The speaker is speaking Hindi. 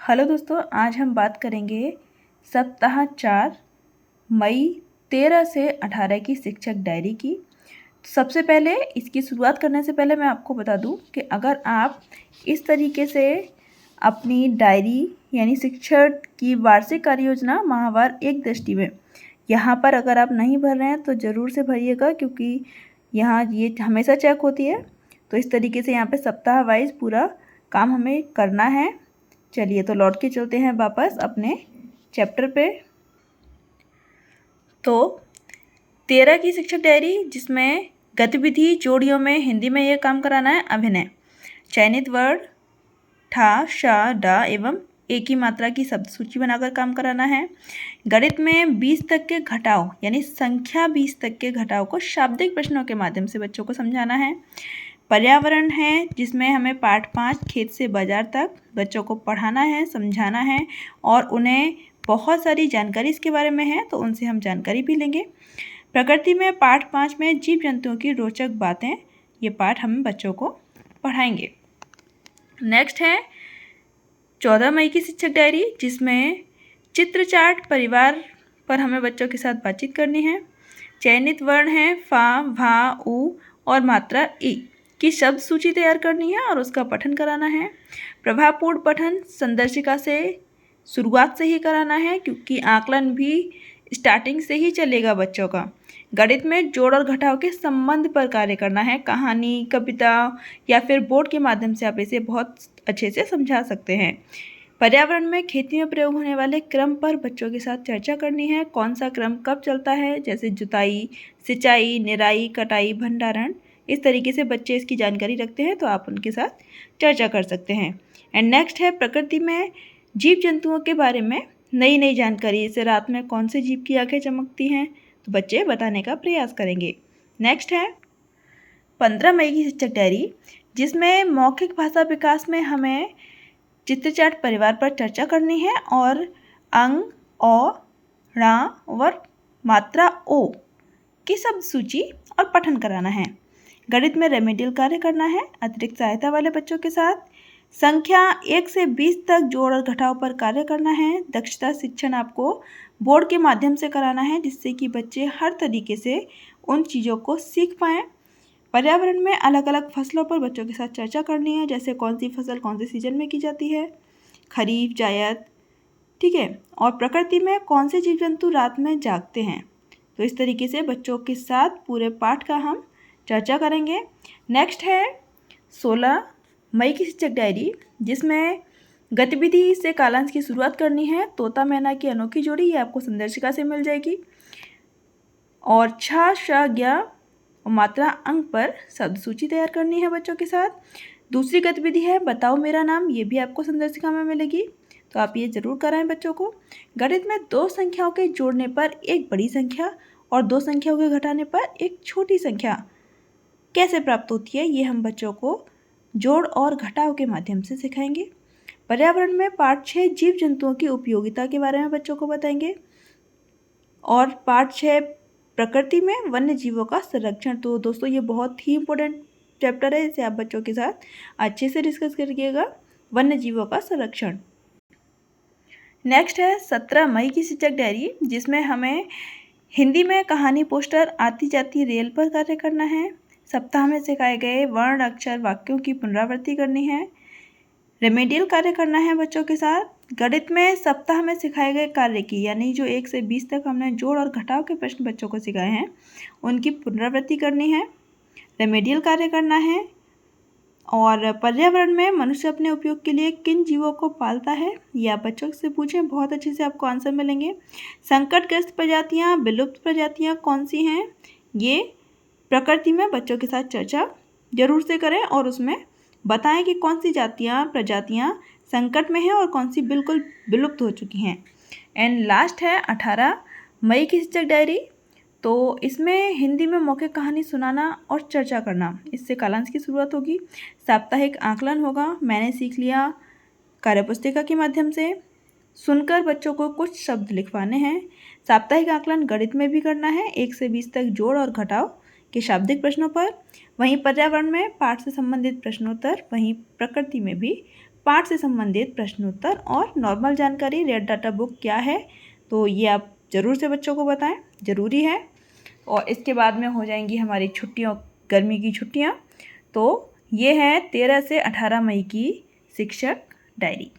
हेलो दोस्तों, आज हम बात करेंगे सप्ताह 4 मई 13 से 18 की शिक्षक डायरी की। सबसे पहले इसकी शुरुआत करने से पहले मैं आपको बता दूं कि अगर आप इस तरीके से अपनी डायरी यानी शिक्षक की वार्षिक कार्य योजना माहवार एक दृष्टि में यहाँ पर अगर आप नहीं भर रहे हैं तो ज़रूर से भरिएगा, क्योंकि यहाँ ये हमेशा चेक होती है। तो इस तरीके से यहाँ पे सप्ताह वाइज पूरा काम हमें करना है। चलिए तो लौट के चलते हैं वापस अपने चैप्टर पे। तो 13 की शिक्षक डायरी, जिसमें गतिविधि जोड़ियों में हिंदी में ये काम कराना है। अभिनय, चयनित वर्ड ठा, शा, डा एवं एक ही मात्रा की शब्द सूची बनाकर काम कराना है। गणित में 20 तक के घटाव यानी संख्या 20 तक के घटाव को शाब्दिक प्रश्नों के माध्यम से बच्चों को समझाना है। पर्यावरण है, जिसमें हमें पाठ 5 खेत से बाजार तक बच्चों को पढ़ाना है, समझाना है और उन्हें बहुत सारी जानकारी इसके बारे में है, तो उनसे हम जानकारी भी लेंगे। प्रकृति में पाठ 5 में जीव जंतुओं की रोचक बातें, ये पाठ हम बच्चों को पढ़ाएंगे। नेक्स्ट है 14 मई की शिक्षक डायरी, जिसमें चित्र चार्ट परिवार पर हमें बच्चों के साथ बातचीत करनी है। चयनित वर्ण है फा, भा, उ और मात्रा ई की शब्द सूची तैयार करनी है और उसका पठन कराना है। प्रभावपूर्ण पठन संदर्शिका से शुरुआत से ही कराना है, क्योंकि आकलन भी स्टार्टिंग से ही चलेगा बच्चों का। गणित में जोड़ और घटाव के संबंध पर कार्य करना है। कहानी, कविता या फिर बोर्ड के माध्यम से आप इसे बहुत अच्छे से समझा सकते हैं। पर्यावरण में खेती में प्रयोग होने वाले क्रम पर बच्चों के साथ चर्चा करनी है। कौन सा क्रम कब चलता है, जैसे जुताई, सिंचाई, निराई, कटाई, भंडारण, इस तरीके से बच्चे इसकी जानकारी रखते हैं तो आप उनके साथ चर्चा कर सकते हैं। एंड नेक्स्ट है प्रकृति में जीव जंतुओं के बारे में नई नई जानकारी, जैसे रात में कौन से जीव की आंखें चमकती हैं, तो बच्चे बताने का प्रयास करेंगे। नेक्स्ट है 15 मई की शिक्षक डायरी, जिसमें मौखिक भाषा विकास में हमें चित्रचाट परिवार पर चर्चा करनी है और अंग, औ, णा और मात्रा ओ की शब्द सूची और पठन कराना है। गणित में रेमेडियल कार्य करना है अतिरिक्त सहायता वाले बच्चों के साथ। संख्या 1 से 20 तक जोड़ और घटाव पर कार्य करना है। दक्षता शिक्षण आपको बोर्ड के माध्यम से कराना है, जिससे कि बच्चे हर तरीके से उन चीज़ों को सीख पाएँ। पर्यावरण में अलग अलग फसलों पर बच्चों के साथ चर्चा करनी है, जैसे कौन सी फसल कौन से सीजन में की जाती है, खरीफ, जायद, ठीक है। और प्रकृति में कौन से जीव जंतु रात में जागते हैं। तो इस तरीके से बच्चों के साथ पूरे पाठ का हम चर्चा करेंगे। नेक्स्ट है 16 मई की शिक्षक डायरी, जिसमें गतिविधि से कालांश की शुरुआत करनी है। तोता मैना की अनोखी जोड़ी, ये आपको संदर्शिका से मिल जाएगी। और छा, श, ज्ञा और मात्रा अंक पर शब्द सूची तैयार करनी है बच्चों के साथ। दूसरी गतिविधि है बताओ मेरा नाम, ये भी आपको संदर्शिका में मिलेगी, तो आप ये जरूर कराएं बच्चों को। गणित में 2 संख्याओं के जोड़ने पर एक बड़ी संख्या और 2 संख्याओं के घटाने पर एक छोटी संख्या कैसे प्राप्त होती है, ये हम बच्चों को जोड़ और घटाव के माध्यम से सिखाएंगे। पर्यावरण में पाठ 6 जीव जंतुओं की उपयोगिता के बारे में बच्चों को बताएंगे। और पाठ 6 प्रकृति में वन्य जीवों का संरक्षण। तो दोस्तों ये बहुत ही इम्पोर्टेंट चैप्टर है, इसे आप बच्चों के साथ अच्छे से डिस्कस करिएगा, वन्य जीवों का संरक्षण। नेक्स्ट है 17 मई की शिक्षक डायरी, जिसमें हमें हिंदी में कहानी, पोस्टर, आती जाती रेल पर कार्य करना है। सप्ताह में सिखाए गए वर्ण, अक्षर, वाक्यों की पुनरावृत्ति करनी है। रेमेडियल कार्य करना है बच्चों के साथ। गणित में सप्ताह में सिखाए गए कार्य की, यानी जो 1 से 20 तक हमने जोड़ और घटाव के प्रश्न बच्चों को सिखाए हैं, उनकी पुनरावृत्ति करनी है, रेमेडियल कार्य करना है। और पर्यावरण में मनुष्य अपने उपयोग के लिए किन जीवों को पालता है, ये आप बच्चों से पूछें, बहुत अच्छे से आपको आंसर मिलेंगे। संकटग्रस्त प्रजातियाँ, विलुप्त प्रजातियाँ कौन सी हैं, ये प्रकृति में बच्चों के साथ चर्चा जरूर से करें और उसमें बताएं कि कौन सी प्रजातियां संकट में हैं और कौन सी बिल्कुल विलुप्त हो चुकी हैं। एंड लास्ट है 18 मई की शिक्षक डायरी, तो इसमें हिंदी में मौखिक कहानी सुनाना और चर्चा करना, इससे कालांश की शुरुआत होगी। साप्ताहिक आकलन होगा, मैंने सीख लिया कार्यपुस्तिका के माध्यम से। सुनकर बच्चों को कुछ शब्द लिखवाने हैं। साप्ताहिक आकलन गणित में भी करना है, 1 से 20 तक जोड़ और घटाव के शाब्दिक प्रश्नों पर। वहीं पर्यावरण में पाठ से संबंधित प्रश्नोत्तर, वहीं प्रकृति में भी पाठ से संबंधित प्रश्नोत्तर और नॉर्मल जानकारी रेड डाटा बुक क्या है, तो ये आप ज़रूर से बच्चों को बताएं, ज़रूरी है। और इसके बाद में हो जाएंगी हमारी छुट्टियों, गर्मी की छुट्टियाँ। तो ये है 13 से 18 मई की शिक्षक डायरी।